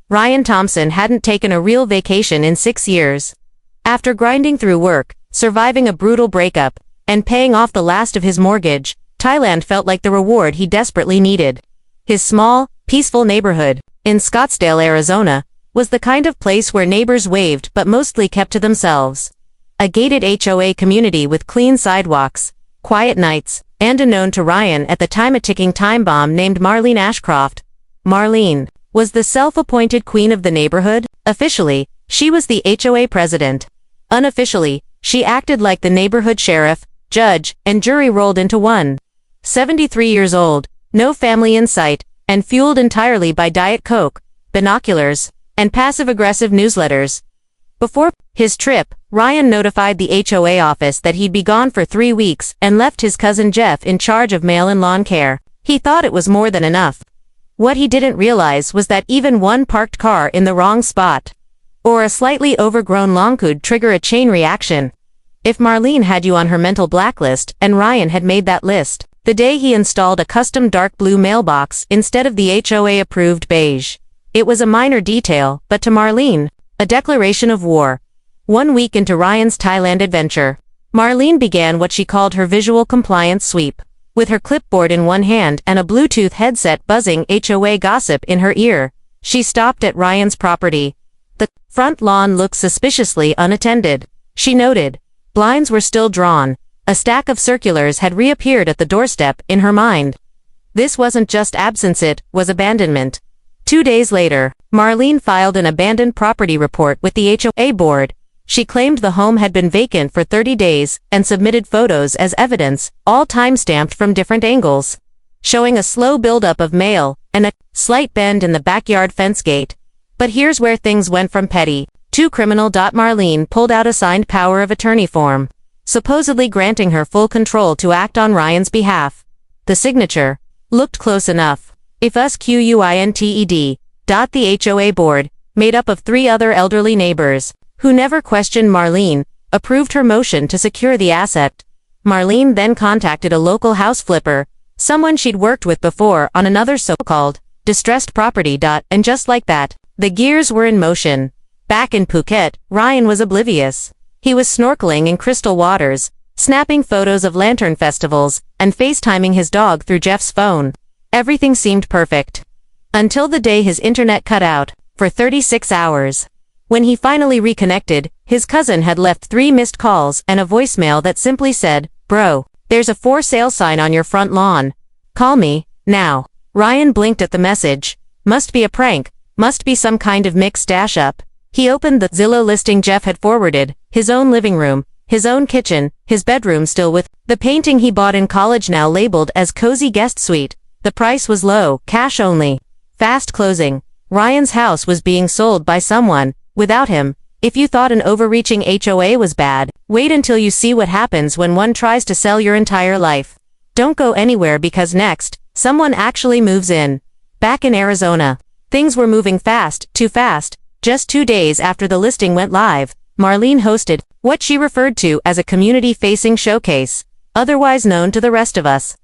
Ryan Thompson hadn't taken a real vacation in 6 years. After grinding through work, surviving a brutal breakup, and paying off the last of his mortgage, Thailand felt like the reward he desperately needed. His small, peaceful neighborhood, in Scottsdale, Arizona, was the kind of place where neighbors waved but mostly kept to themselves. A gated HOA community with clean sidewalks, quiet nights, and a known to Ryan at the time a ticking time bomb named Marlene Ashcroft. Marlene was the self-appointed queen of the neighborhood. Officially, she was the HOA president. Unofficially, she acted like the neighborhood sheriff, judge, and jury rolled into one. 73 years old, no family in sight, and fueled entirely by Diet Coke, binoculars, and passive-aggressive newsletters. Before his trip, Ryan notified the HOA office that he'd be gone for 3 weeks and left his cousin Jeff in charge of mail and lawn care. He thought it was more than enough. What he didn't realize was that even one parked car in the wrong spot, or a slightly overgrown lawn could trigger a chain reaction. If Marlene had you on her mental blacklist, and Ryan had made that list, the day he installed a custom dark blue mailbox instead of the HOA-approved beige. It was a minor detail, but to Marlene, a declaration of war. 1 week into Ryan's Thailand adventure, Marlene began what she called her visual compliance sweep. With her clipboard in one hand and a Bluetooth headset buzzing HOA gossip in her ear, she stopped at Ryan's property. The front lawn looked suspiciously unattended. She noted. Blinds were still drawn. A stack of circulars had reappeared at the doorstep in her mind. This wasn't just absence, it was abandonment. 2 days later, Marlene filed an abandoned property report with the HOA board. She claimed the home had been vacant for 30 days and submitted photos as evidence, all time-stamped from different angles, showing a slow buildup of mail and a slight bend in the backyard fence gate. But here's where things went from petty to criminal. Marlene pulled out a signed power of attorney form, supposedly granting her full control to act on Ryan's behalf. The signature looked close enough. If us QUINTED. The HOA board, made up of 3 other elderly neighbors, who never questioned Marlene, approved her motion to secure the asset. Marlene then contacted a local house flipper, someone she'd worked with before on another so-called distressed property. And just like that, the gears were in motion. Back in Phuket, Ryan was oblivious. He was snorkeling in crystal waters, snapping photos of lantern festivals, and FaceTiming his dog through Jeff's phone. Everything seemed perfect. Until the day his internet cut out, for 36 hours. When he finally reconnected, his cousin had left 3 missed calls and a voicemail that simply said, "Bro, there's a for sale sign on your front lawn. Call me, now." Ryan blinked at the message. Must be a prank, must be some kind of mix dash up. He opened the Zillow listing Jeff had forwarded, his own living room, his own kitchen, his bedroom still with the painting he bought in college now labeled as cozy guest suite. The price was low, cash only. Fast closing. Ryan's house was being sold by someone, without him. If you thought an overreaching HOA was bad, wait until you see what happens when one tries to sell your entire life. Don't go anywhere because next, someone actually moves in. Back in Arizona, things were moving fast, too fast. Just 2 days after the listing went live, Marlene hosted what she referred to as a community-facing showcase, otherwise known to the rest of us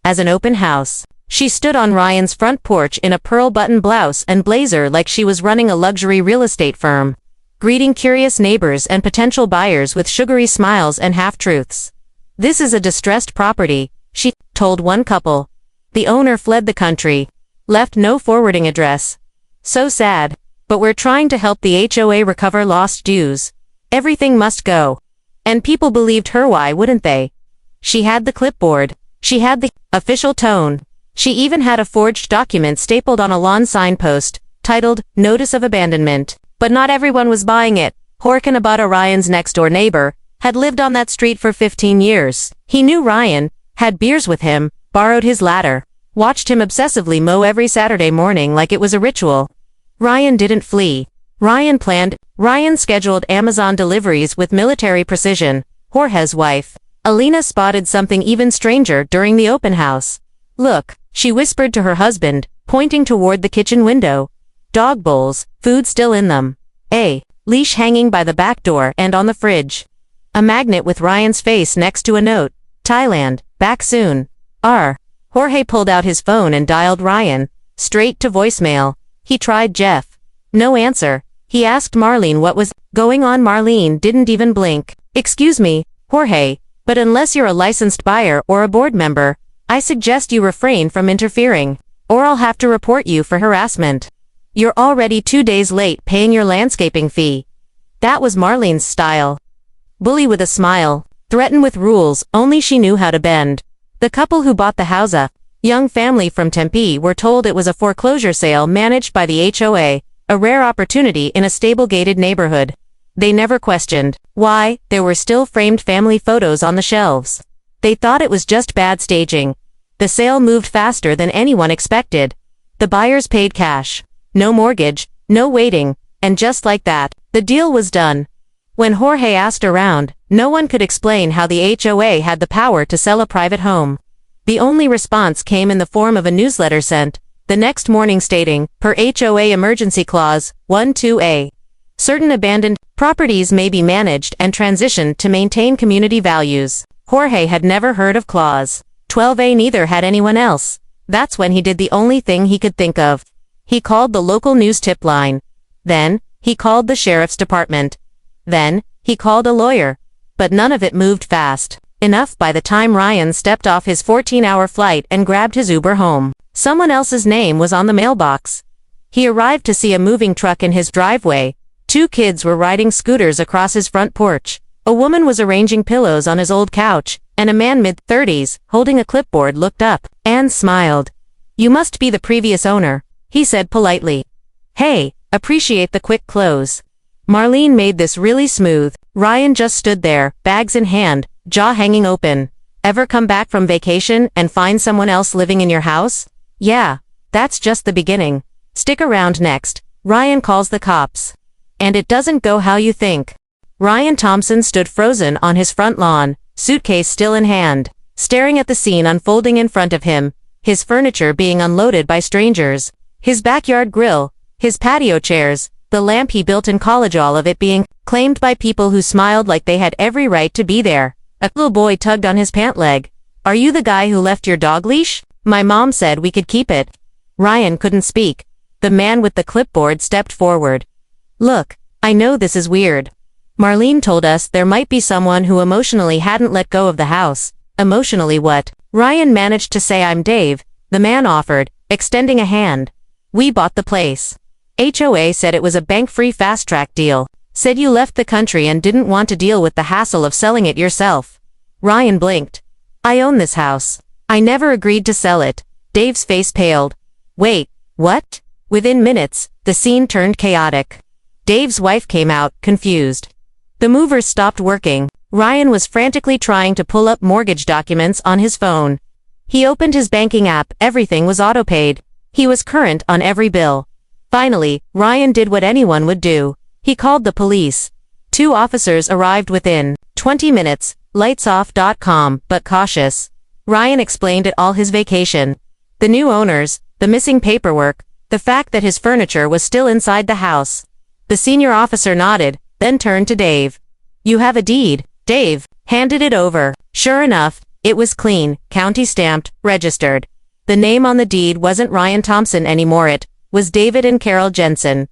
as an open house. She stood on Ryan's front porch in a pearl button blouse and blazer like she was running a luxury real estate firm, greeting curious neighbors and potential buyers with sugary smiles and half-truths. "This is a distressed property," she told one couple. The owner fled the country, left no forwarding address. "So sad, but we're trying to help the HOA recover lost dues. Everything must go." And people believed her, why wouldn't they? She had the clipboard. She had the official tone. She even had a forged document stapled on a lawn signpost, titled, "Notice of Abandonment." But not everyone was buying it. Horkan Abada, Ryan's next-door neighbor, had lived on that street for 15 years. He knew Ryan, had beers with him, borrowed his ladder, watched him obsessively mow every Saturday morning like it was a ritual. Ryan didn't flee. Ryan planned. Ryan scheduled Amazon deliveries with military precision. Jorge's wife, Alina, spotted something even stranger during the open house. "Look," she whispered to her husband, pointing toward the kitchen window. "Dog bowls, food still in them. A leash hanging by the back door and on the fridge. A magnet with Ryan's face next to a note. Thailand, back soon. R." Jorge pulled out his phone and dialed Ryan, straight to voicemail. He tried Jeff. No answer. He asked Marlene what was going on. Marlene didn't even blink. Excuse me, Jorge, but unless you're a licensed buyer or a board member, I suggest you refrain from interfering, or I'll have to report you for harassment. You're already 2 days late paying your landscaping fee. That was Marlene's style. Bully with a smile, threaten with rules only she knew how to bend. The couple who bought the house, a young family from Tempe, were told it was a foreclosure sale managed by the HOA, a rare opportunity in a stable gated neighborhood. They never questioned why there were still framed family photos on the shelves. They thought it was just bad staging. The sale moved faster than anyone expected. The buyers paid cash. No mortgage, no waiting, and just like that, the deal was done. When Jorge asked around, no one could explain how the HOA had the power to sell a private home. The only response came in the form of a newsletter sent the next morning stating, per HOA Emergency Clause 12A, certain abandoned properties may be managed and transitioned to maintain community values. Jorge had never heard of Clause 12A, neither had anyone else. That's when he did the only thing he could think of. He called the local news tip line. Then, he called the sheriff's department. Then, he called a lawyer. But none of it moved fast enough. By the time Ryan stepped off his 14-hour flight and grabbed his Uber home, someone else's name was on the mailbox. He arrived to see a moving truck in his driveway. 2 kids were riding scooters across his front porch. A woman was arranging pillows on his old couch, and a man mid-30s, holding a clipboard, looked up and smiled. "You must be the previous owner," he said politely. "Hey, appreciate the quick close." Marlene made this really smooth. Ryan just stood there, bags in hand, jaw hanging open. Ever come back from vacation and find someone else living in your house? Yeah, that's just the beginning. Stick around next. Ryan calls the cops. And it doesn't go how you think. Ryan Thompson stood frozen on his front lawn, suitcase still in hand, staring at the scene unfolding in front of him, his furniture being unloaded by strangers, his backyard grill, his patio chairs, the lamp he built in college, all of it being claimed by people who smiled like they had every right to be there. A little boy tugged on his pant leg. "Are you the guy who left your dog leash? My mom said we could keep it." Ryan couldn't speak. The man with the clipboard stepped forward. "Look, I know this is weird. Marlene told us there might be someone who emotionally hadn't let go of the house." "Emotionally what?" Ryan managed to say. "I'm Dave," the man offered, extending a hand. "We bought the place. HOA said it was a bank-free fast-track deal. Said you left the country and didn't want to deal with the hassle of selling it yourself." Ryan blinked. "I own this house. I never agreed to sell it." Dave's face paled. "Wait, what?" Within minutes, the scene turned chaotic. Dave's wife came out, confused. The movers stopped working. Ryan was frantically trying to pull up mortgage documents on his phone. He opened his banking app. Everything was auto-paid. He was current on every bill. Finally, Ryan did what anyone would do. He called the police. 2 officers arrived within 20 minutes, lightsoff.com, but cautious. Ryan explained it all: his vacation, the new owners, the missing paperwork, the fact that his furniture was still inside the house. The senior officer nodded, then turned to Dave. "You have a deed." Dave handed it over. Sure enough, it was clean, county stamped, registered. The name on the deed wasn't Ryan Thompson anymore, it was David and Carol Jensen.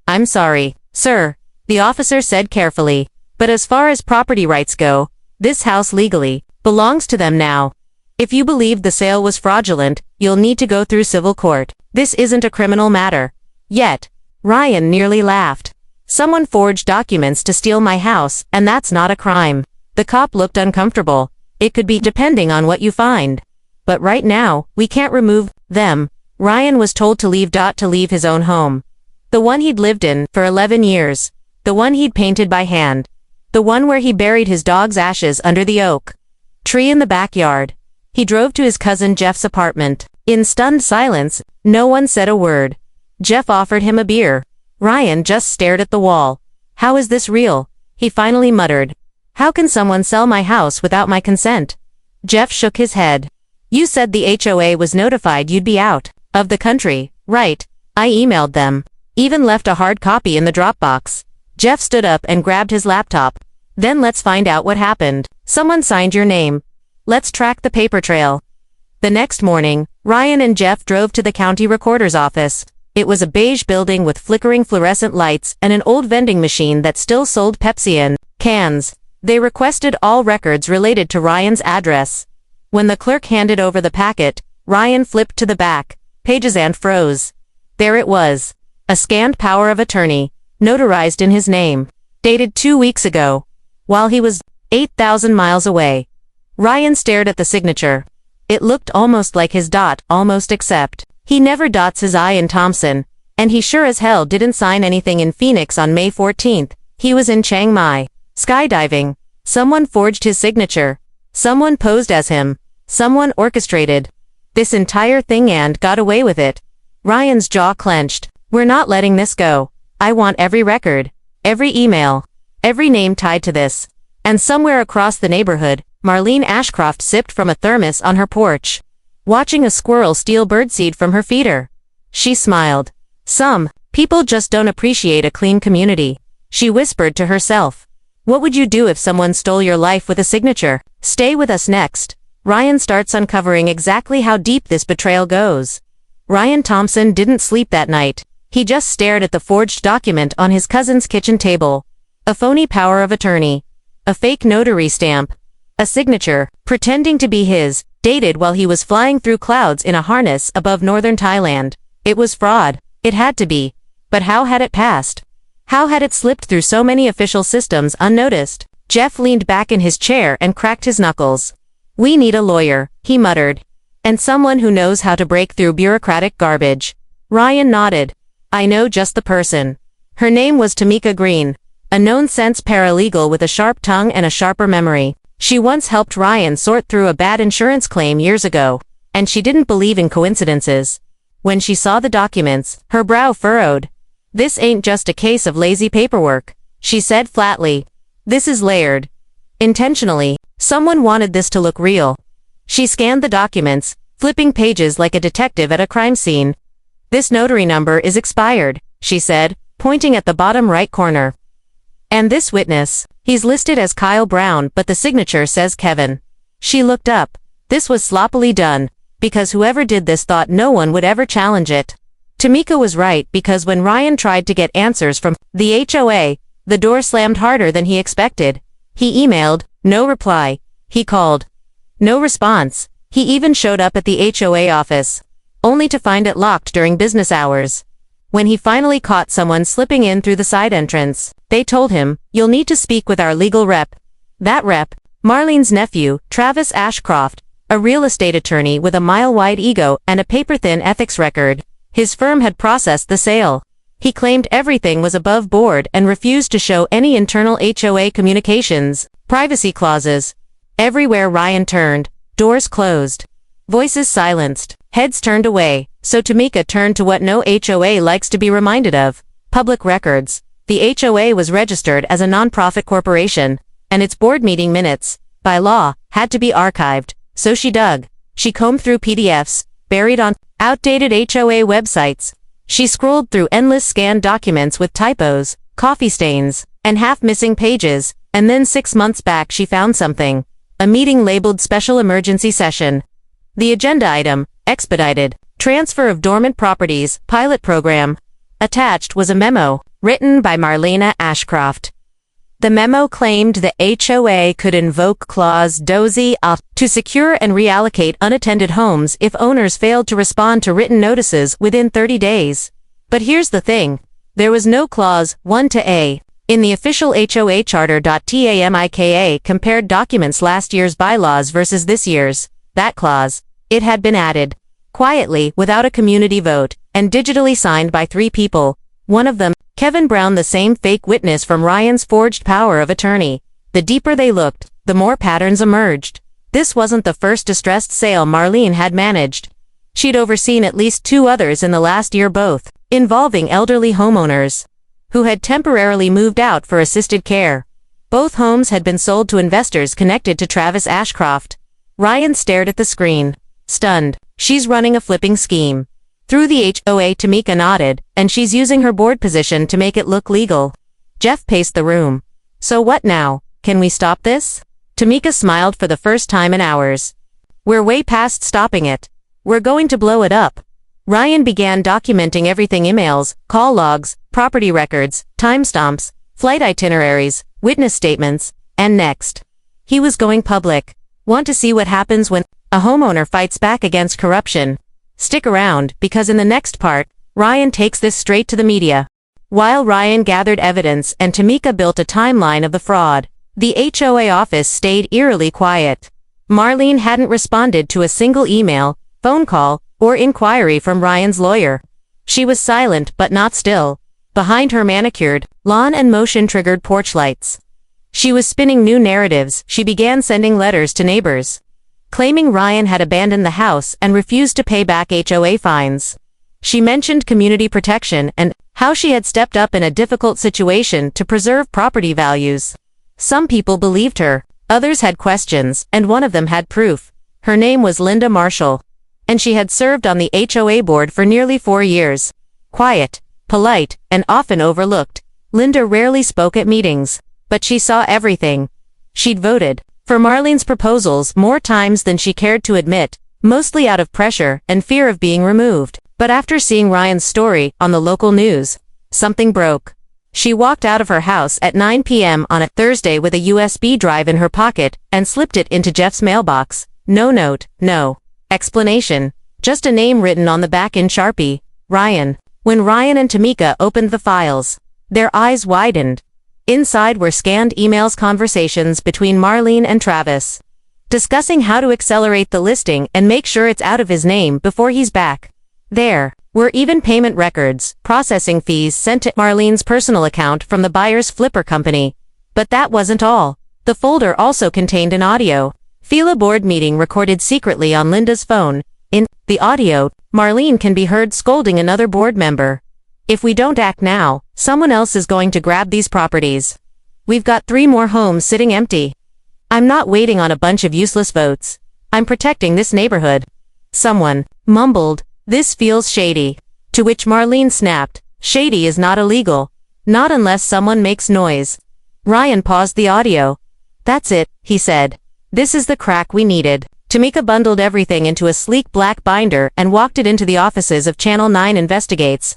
"I'm sorry, sir," the officer said carefully, "but as far as property rights go, this house legally belongs to them now. If you believe the sale was fraudulent, you'll need to go through civil court. This isn't a criminal matter." Yet, Ryan nearly laughed. "Someone forged documents to steal my house, and that's not a crime." The cop looked uncomfortable. "It could be, depending on what you find. But right now, we can't remove them." Ryan was told to leave his own home. The one he'd lived in for 11 years. The one he'd painted by hand. The one where he buried his dog's ashes under the oak tree in the backyard. He drove to his cousin Jeff's apartment. In stunned silence, no one said a word. Jeff offered him a beer. Ryan just stared at the wall. "How is this real?" he finally muttered. "How can someone sell my house without my consent?" Jeff shook his head. "You said the HOA was notified you'd be out of the country, right? I emailed them. Even left a hard copy in the Dropbox." Jeff stood up and grabbed his laptop. "Then let's find out what happened. Someone signed your name. Let's track the paper trail." The next morning, Ryan and Jeff drove to the county recorder's office. It was a beige building with flickering fluorescent lights and an old vending machine that still sold Pepsi in cans. They requested all records related to Ryan's address. When the clerk handed over the packet, Ryan flipped to the back pages and froze. There it was. A scanned power of attorney, notarized in his name, dated 2 weeks ago, while he was 8,000 miles away. Ryan stared at the signature. It looked almost like his dot, almost, except he never dots his I in Thompson, and he sure as hell didn't sign anything in Phoenix on May 14th. He was in Chiang Mai, skydiving. Someone forged his signature. Someone posed as him. Someone orchestrated this entire thing and got away with it. Ryan's jaw clenched. We're not letting this go. I want every record, every email, every name tied to this. And somewhere across the neighborhood, Marlene Ashcroft sipped from a thermos on her porch, watching a squirrel steal birdseed from her feeder. She smiled. Some people just don't appreciate a clean community, she whispered to herself. What would you do if someone stole your life with a signature? Stay with us next. Ryan starts uncovering exactly how deep this betrayal goes. Ryan Thompson didn't sleep that night. He just stared at the forged document on his cousin's kitchen table. A phony power of attorney. A fake notary stamp. A signature, pretending to be his, dated while he was flying through clouds in a harness above northern Thailand. It was fraud. It had to be. But how had it passed? How had it slipped through so many official systems unnoticed? Jeff leaned back in his chair and cracked his knuckles. We need a lawyer, he muttered. And someone who knows how to break through bureaucratic garbage. Ryan nodded. I know just the person. Her name was Tamika Green, a known-sense paralegal with a sharp tongue and a sharper memory. She once helped Ryan sort through a bad insurance claim years ago, and she didn't believe in coincidences. When she saw the documents, her brow furrowed. This ain't just a case of lazy paperwork, she said flatly. This is layered. Intentionally, someone wanted this to look real. She scanned the documents, flipping pages like a detective at a crime scene. This notary number is expired, she said, pointing at the bottom right corner. And this witness, he's listed as Kyle Brown, but the signature says Kevin. She looked up. This was sloppily done, because whoever did this thought no one would ever challenge it. Tamika was right, because when Ryan tried to get answers from the HOA, the door slammed harder than he expected. He emailed, no reply. He called. No response. He even showed up at the HOA office, only to find it locked during business hours. When he finally caught someone slipping in through the side entrance, they told him, you'll need to speak with our legal rep. That rep, Marlene's nephew, Travis Ashcroft, a real estate attorney with a mile-wide ego and a paper-thin ethics record. His firm had processed the sale. He claimed everything was above board and refused to show any internal HOA communications, privacy clauses. Everywhere Ryan turned, doors closed. Voices silenced, heads turned away, so Tamika turned to what no HOA likes to be reminded of: public records. The HOA was registered as a nonprofit corporation, and its board meeting minutes, by law, had to be archived. So she dug. She combed through PDFs, buried on outdated HOA websites. She scrolled through endless scanned documents with typos, coffee stains, and half-missing pages, and then 6 months back she found something. A meeting labeled Special Emergency Session. The agenda item, expedited, transfer of dormant properties, pilot program. Attached was a memo, written by Marlene Ashcroft. The memo claimed the HOA could invoke Clause Dozy to secure and reallocate unattended homes if owners failed to respond to written notices within 30 days. But here's the thing. There was no Clause 1-A. In the official HOA charter. Tamika compared documents last year's bylaws versus this year's. That clause, it had been added, quietly, without a community vote, and digitally signed by 3 people. One of them, Kevin Brown, the same fake witness from Ryan's forged power of attorney. The deeper they looked, the more patterns emerged. This wasn't the first distressed sale Marlene had managed. She'd overseen at least 2 others in the last year, both involving elderly homeowners who had temporarily moved out for assisted care. Both homes had been sold to investors connected to Travis Ashcroft. Ryan stared at the screen, stunned. She's running a flipping scheme. Through the HOA, Tamika nodded, and she's using her board position to make it look legal. Jeff paced the room. So what now? Can we stop this? Tamika smiled for the first time in hours. We're way past stopping it. We're going to blow it up. Ryan began documenting everything: emails, call logs, property records, timestamps, flight itineraries, witness statements, and next. He was going public. Want to see what happens when a homeowner fights back against corruption? Stick around, because in the next part, Ryan takes this straight to the media. While Ryan gathered evidence and Tamika built a timeline of the fraud, the HOA office stayed eerily quiet. Marlene hadn't responded to a single email, phone call, or inquiry from Ryan's lawyer. She was silent but not still, behind her manicured, lawn and motion-triggered porch lights. She was spinning new narratives. She began sending letters to neighbors, claiming Ryan had abandoned the house and refused to pay back HOA fines. She mentioned community protection and how she had stepped up in a difficult situation to preserve property values. Some people believed her, others had questions, and one of them had proof. Her name was Linda Marshall, and she had served on the HOA board for nearly 4 years. Quiet, polite, and often overlooked, Linda rarely spoke at meetings, but she saw everything. She'd voted for Marlene's proposals more times than she cared to admit, mostly out of pressure and fear of being removed. But after seeing Ryan's story on the local news, something broke. She walked out of her house at 9 p.m. on a Thursday with a USB drive in her pocket and slipped it into Jeff's mailbox. No note, no explanation, just a name written on the back in Sharpie: Ryan. When Ryan and Tamika opened the files, their eyes widened. Inside were scanned emails, conversations between Marlene and Travis, discussing how to accelerate the listing and make sure it's out of his name before he's back. There were even payment records, processing fees sent to Marlene's personal account from the buyer's flipper company. But that wasn't all. The folder also contained an audio file board meeting recorded secretly on Linda's phone. In the audio, Marlene can be heard scolding another board member. "If we don't act now, someone else is going to grab these properties. We've got 3 more homes sitting empty. I'm not waiting on a bunch of useless votes. I'm protecting this neighborhood." Someone mumbled, "This feels shady." To which Marlene snapped, "Shady is not illegal. Not unless someone makes noise." Ryan paused the audio. "That's it," he said. "This is the crack we needed." Tamika bundled everything into a sleek black binder and walked it into the offices of Channel 9 Investigates,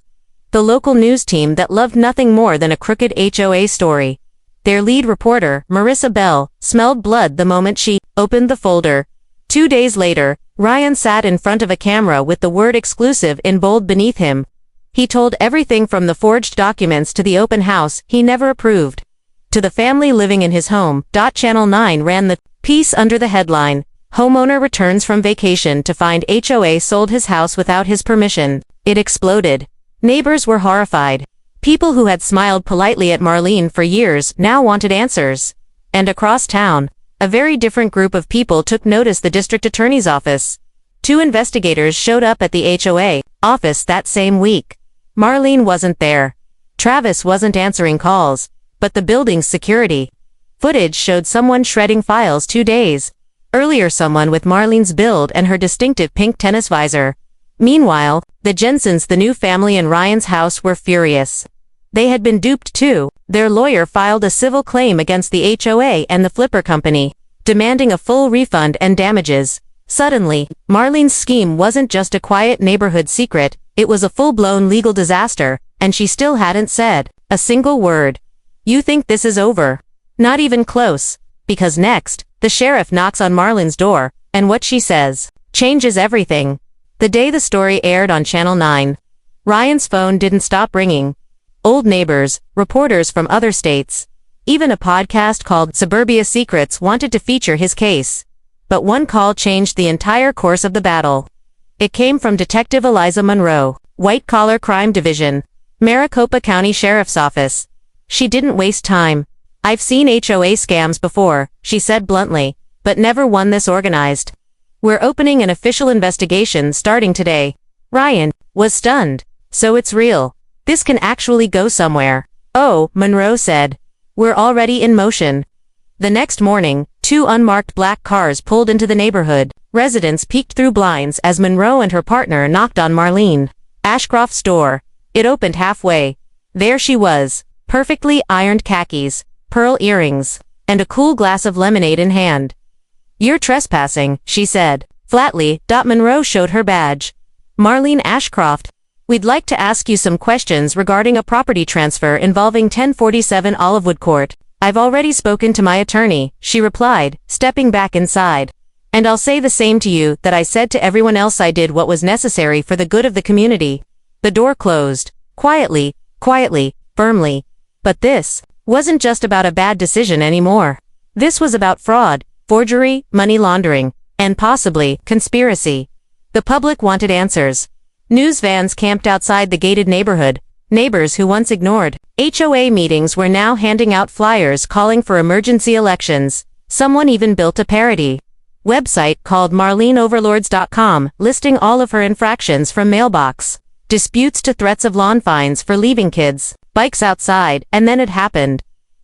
the local news team that loved nothing more than a crooked HOA story. Their lead reporter, Marissa Bell, smelled blood the moment she opened the folder. 2 days later, Ryan sat in front of a camera with the word "exclusive" in bold beneath him. He told everything from the forged documents to the open house he never approved, to the family living in his home. Channel 9 ran the piece under the headline, "Homeowner returns from vacation to find HOA sold his house without his permission." It exploded. Neighbors were horrified. People who had smiled politely at Marlene for years now wanted answers. And across town, a very different group of people took notice: the district attorney's office. 2 investigators showed up at the HOA office that same week. Marlene wasn't there. Travis wasn't answering calls, but the building's security footage showed someone shredding files 2 days earlier, someone with Marlene's build and her distinctive pink tennis visor. Meanwhile, the Jensens, the new family in Ryan's house, were furious. They had been duped too. Their lawyer filed a civil claim against the HOA and the flipper company, demanding a full refund and damages. Suddenly, Marlene's scheme wasn't just a quiet neighborhood secret, it was a full-blown legal disaster, and she still hadn't said a single word. "You think this is over?" Not even close. Because next, the sheriff knocks on Marlene's door, and what she says changes everything. The day the story aired on Channel 9, Ryan's phone didn't stop ringing. Old neighbors, reporters from other states, even a podcast called Suburbia Secrets wanted to feature his case. But one call changed the entire course of the battle. It came from Detective Eliza Monroe, White Collar Crime Division, Maricopa County Sheriff's Office. She didn't waste time. "I've seen HOA scams before," she said bluntly, "but never one this organized. We're opening an official investigation starting today." Ryan was stunned. "So it's real. This can actually go somewhere." "Oh," Monroe said. "We're already in motion." The next morning, 2 unmarked black cars pulled into the neighborhood. Residents peeked through blinds as Monroe and her partner knocked on Marlene Ashcroft's door. It opened halfway. There she was, perfectly ironed khakis, pearl earrings, and a cool glass of lemonade in hand. "You're trespassing," she said, flatly. Monroe showed her badge. Marlene Ashcroft. We'd like to ask you some questions regarding a property transfer involving 1047 Olivewood Court. I've already spoken to my attorney, she replied, stepping back inside. And I'll say the same to you that I said to everyone else. I did what was necessary for the good of the community. The door closed. Quietly, firmly. But this wasn't just about a bad decision anymore. This was about fraud, forgery, money laundering, and possibly conspiracy. The public wanted answers. News vans camped outside the gated neighborhood. Neighbors who once ignored HOA meetings were now handing out flyers calling for emergency elections. Someone even built a parody website called MarleneOverlords.com, listing all of her infractions from mailbox disputes to threats of lawn fines for leaving kids' bikes outside. And then it happened.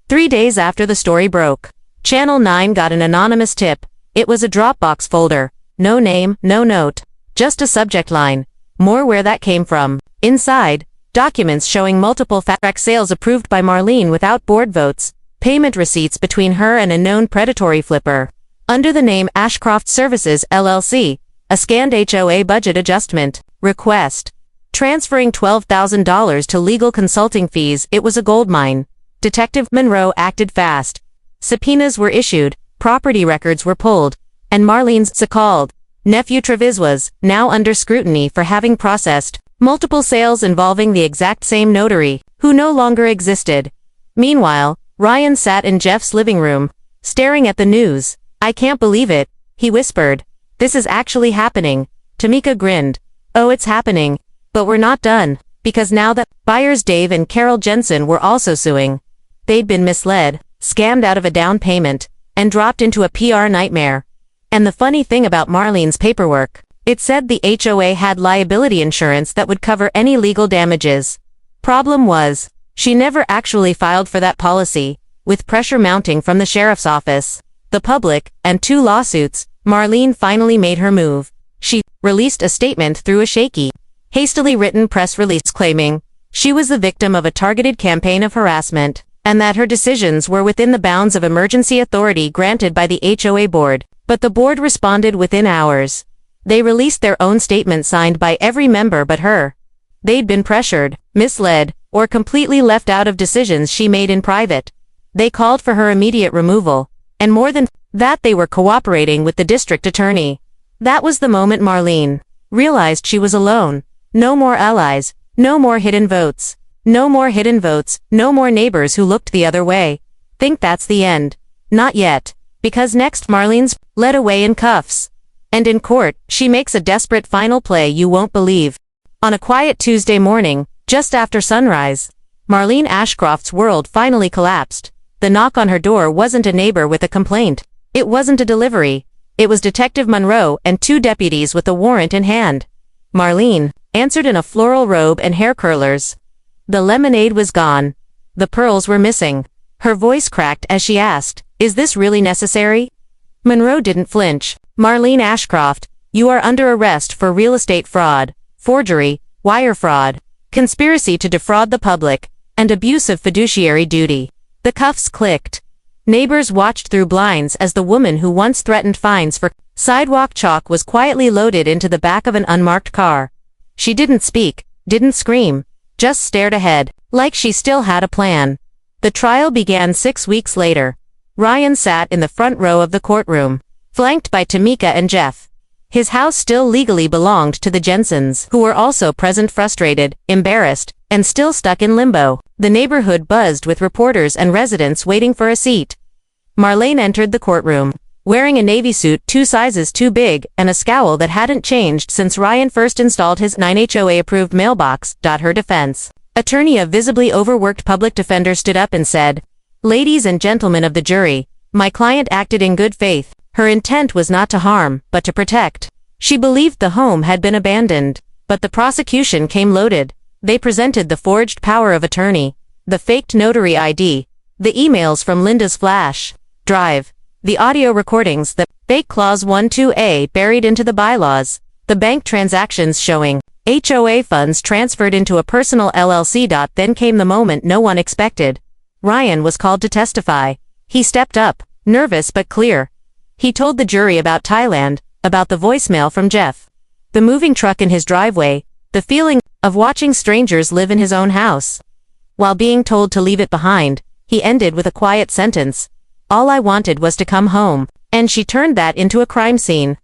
3 days after the story broke, Channel 9 got an anonymous tip. It was a Dropbox folder. No name, no note. Just a subject line. More where that came from. Inside, documents showing multiple fact sales approved by Marlene without board votes, payment receipts between her and a known predatory flipper. Under the name Ashcroft Services LLC, a scanned HOA budget adjustment request. Transferring $12,000 to legal consulting fees. It was a goldmine. Detective Monroe acted fast. Subpoenas were issued, property records were pulled, and Marlene's so-called nephew Travis was now under scrutiny for having processed multiple sales involving the exact same notary, who no longer existed. Meanwhile, Ryan sat in Jeff's living room, staring at the news. I can't believe it, he whispered. This is actually happening. Tamika grinned. Oh, it's happening. But we're not done, because now the buyers Dave and Carol Jensen were also suing. They'd been misled, scammed out of a down payment, and dropped into a PR nightmare. And the funny thing about Marlene's paperwork, it said the HOA had liability insurance that would cover any legal damages. Problem was, she never actually filed for that policy. With pressure mounting from the sheriff's office, the public, and 2 lawsuits, Marlene finally made her move. She released a statement through a shaky, hastily written press release claiming she was the victim of a targeted campaign of harassment, and that her decisions were within the bounds of emergency authority granted by the HOA board. But the board responded within hours. They released their own statement signed by every member but her. They'd been pressured, misled, or completely left out of decisions she made in private. They called for her immediate removal, and more than that, they were cooperating with the district attorney. That was the moment Marlene realized she was alone. No more allies, no more hidden votes. No more hidden votes, no more neighbors who looked the other way. Think that's the end? Not yet, because next Marlene's led away in cuffs. And in court, she makes a desperate final play you won't believe. On a quiet Tuesday morning, just after sunrise, Marlene Ashcroft's world finally collapsed. The knock on her door wasn't a neighbor with a complaint. It wasn't a delivery. It was Detective Monroe and 2 deputies with a warrant in hand. Marlene answered in a floral robe and hair curlers. The lemonade was gone. The pearls were missing. Her voice cracked as she asked, "Is this really necessary?" Monroe didn't flinch. "Marlene Ashcroft, you are under arrest for real estate fraud, forgery, wire fraud, conspiracy to defraud the public, and abusive fiduciary duty." The cuffs clicked. Neighbors watched through blinds as the woman who once threatened fines for sidewalk chalk was quietly loaded into the back of an unmarked car. She didn't speak, didn't scream, just stared ahead, like she still had a plan. The trial began 6 weeks later. Ryan sat in the front row of the courtroom, flanked by Tamika and Jeff. His house still legally belonged to the Jensens, who were also present, frustrated, embarrassed, and still stuck in limbo. The neighborhood buzzed with reporters and residents waiting for a seat. Marlene entered the courtroom, wearing a navy suit 2 sizes too big and a scowl that hadn't changed since Ryan first installed his 9 HOA-approved mailbox. Her defense attorney, a visibly overworked public defender, stood up and said, "Ladies and gentlemen of the jury, my client acted in good faith. Her intent was not to harm, but to protect. She believed the home had been abandoned, but the prosecution came loaded. They presented the forged power of attorney, the faked notary ID, the emails from Linda's flash drive, the audio recordings, the fake clause 12A buried into the bylaws, the bank transactions showing HOA funds transferred into a personal LLC. Then came the moment no one expected. Ryan was called to testify. He stepped up, nervous but clear. He told the jury about Thailand, about the voicemail from Jeff, the moving truck in his driveway, the feeling of watching strangers live in his own house. While being told to leave it behind, he ended with a quiet sentence. All I wanted was to come home, and she turned that into a crime scene.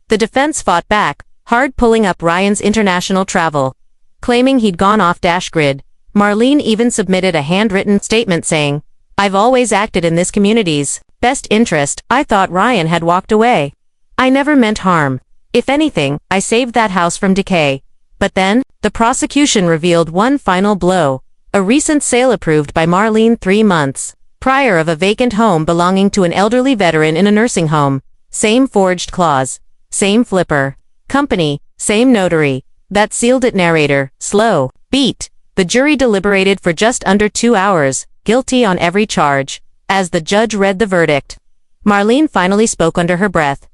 The defense fought back, hard pulling up Ryan's international travel, claiming he'd gone off grid. Marlene even submitted a handwritten statement saying, "I've always acted in this community's best interest. I thought Ryan had walked away. I never meant harm. If anything, I saved that house from decay." But then, the prosecution revealed one final blow. A recent sale approved by Marlene 3 months prior of a vacant home belonging to an elderly veteran in a nursing home. Same forged clause. Same flipper company, same notary. That sealed it. Narrator, slow beat. The jury deliberated for just under 2 hours, guilty on every charge. As the judge read the verdict, Marlene finally spoke under her breath.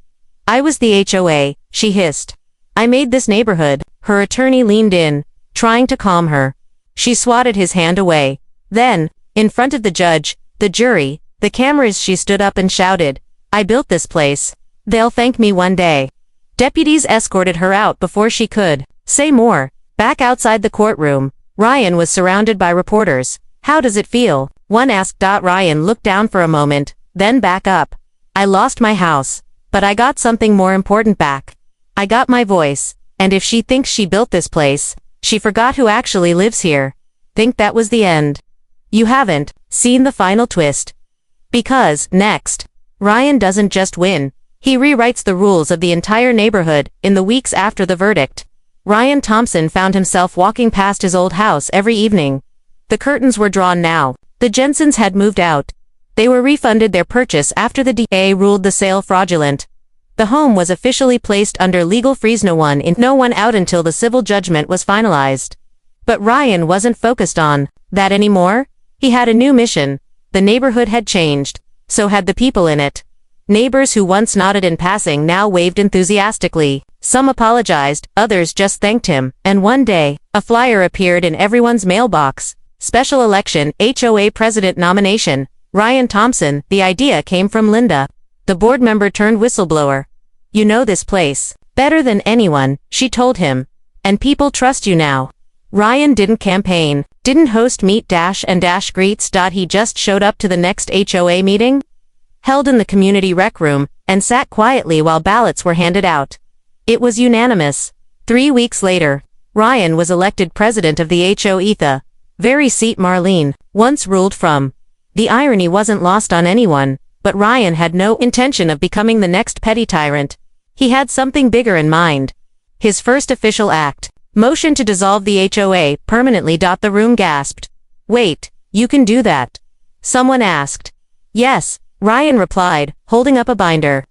"I was the HOA, she hissed. I made this neighborhood." Her attorney leaned in, trying to calm her. She swatted his hand away. Then, in front of the judge, the jury, the cameras, she stood up and shouted, "I built this place. They'll thank me one day." Deputies escorted her out before she could say more. Back outside the courtroom, Ryan was surrounded by reporters. "How does it feel?" one asked. Ryan looked down for a moment, then back up. "I lost my house, but I got something more important back. I got my voice, and if she thinks she built this place, she forgot who actually lives here." Think that was the end? You haven't seen the final twist. Because, next, Ryan doesn't just win, he rewrites the rules of the entire neighborhood. In the weeks after the verdict, Ryan Thompson found himself walking past his old house every evening. The curtains were drawn now. The Jensens had moved out. They were refunded their purchase after the DA ruled the sale fraudulent. The home was officially placed under legal freeze. No one out until the civil judgment was finalized. But Ryan wasn't focused on that anymore. He had a new mission. The neighborhood had changed. So had the people in it. Neighbors who once nodded in passing now waved enthusiastically. Some apologized, others just thanked him, and one day, a flyer appeared in everyone's mailbox. Special election, HOA president nomination, Ryan Thompson. The idea came from Linda, the board member turned whistleblower. "You know this place better than anyone," she told him. "And people trust you now." Ryan didn't campaign, didn't host meet-and-greets. He just showed up to the next HOA meeting, held in the community rec room, and sat quietly while ballots were handed out. It was unanimous. 3 weeks later, Ryan was elected president of the HOA, the very seat Marlene once ruled from. The irony wasn't lost on anyone, but Ryan had no intention of becoming the next petty tyrant. He had something bigger in mind. His first official act, motion to dissolve the HOA permanently. The room gasped. "Wait, you can do that?" someone asked. "Yes," Ryan replied, holding up a binder.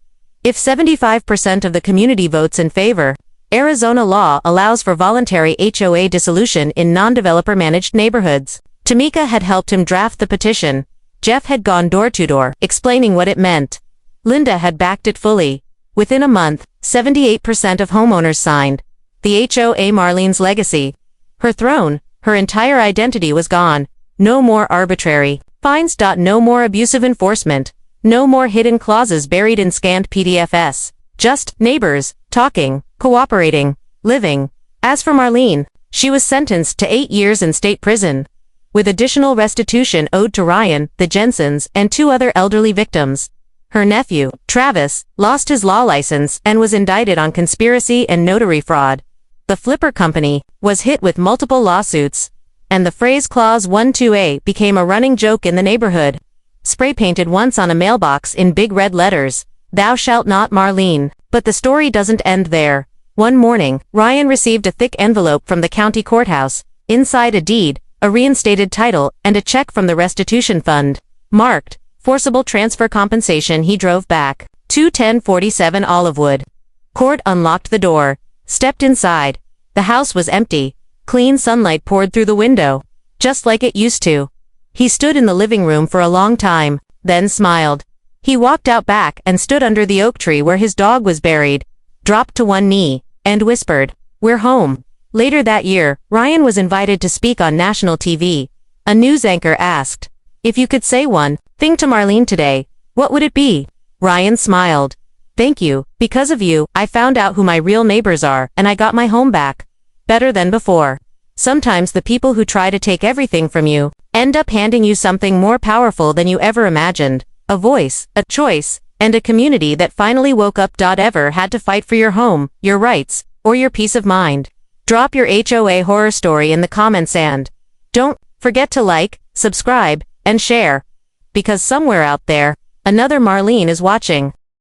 "If 75% of the community votes in favor, Arizona law allows for voluntary HOA dissolution in non-developer managed neighborhoods." Tamika had helped him draft the petition. Jeff had gone door to door, explaining what it meant. Linda had backed it fully. Within a month, 78% of homeowners signed. The HOA, Marlene's legacy. Her throne, her entire identity was gone. No more arbitrary fines. No more abusive enforcement. No more hidden clauses buried in scanned PDFs. Just neighbors, talking, cooperating, living. As for Marlene, she was sentenced to 8 years in state prison, with additional restitution owed to Ryan, the Jensens, and 2 other elderly victims. Her nephew, Travis, lost his law license and was indicted on conspiracy and notary fraud. The flipper company was hit with multiple lawsuits, and the phrase Clause 12A became a running joke in the neighborhood. Spray painted once on a mailbox in big red letters, "Thou shalt not Marlene." But the story doesn't end there. One morning, Ryan received a thick envelope from the county courthouse, inside a deed, a reinstated title, and a check from the restitution fund, marked, "Forcible transfer compensation." He drove back to 1047 Olivewood Court, unlocked the door, stepped inside. The house was empty. Clean sunlight poured through the window, just like it used to. He stood in the living room for a long time, then smiled. He walked out back and stood under the oak tree where his dog was buried, dropped to one knee, and whispered, "We're home." Later that year, Ryan was invited to speak on national TV. A news anchor asked, "If you could say one thing to Marlene today, what would it be?" Ryan smiled. Thank you, because of you, I found out who my real neighbors are, and I got my home back. Better than before. Sometimes the people who try to take everything from you end up handing you something more powerful than you ever imagined. A voice, a choice, and a community that finally woke up. Ever had to fight for your home, your rights, or your peace of mind? Drop your HOA horror story in the comments and don't forget to like, subscribe, and share. Because somewhere out there, another Marlene is watching.